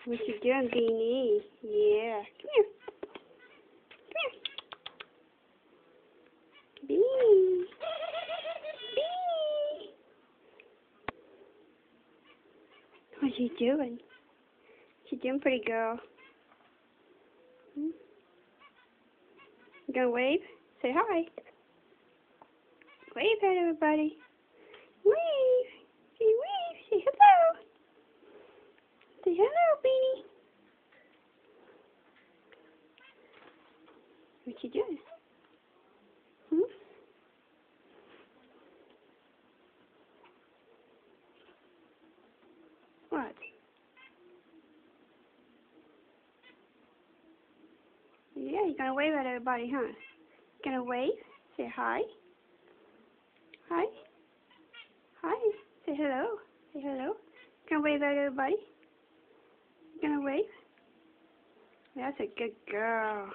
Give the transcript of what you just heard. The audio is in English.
What you doing, Beanie? Yeah. Come here. Come here. Beanie. Beanie. What you doing? What you doing, pretty girl? Hmm? You gonna wave? Say hi. Wave at everybody. Wave. Say wave. Say hello. Say hello, Beanie. What you doing? Hmm? What? Yeah, you're gonna wave at everybody, huh? Gonna wave? Say hi. Hi. Hi. Say hello. Say hello. Gonna wave at everybody? Gonna wave? That's a good girl.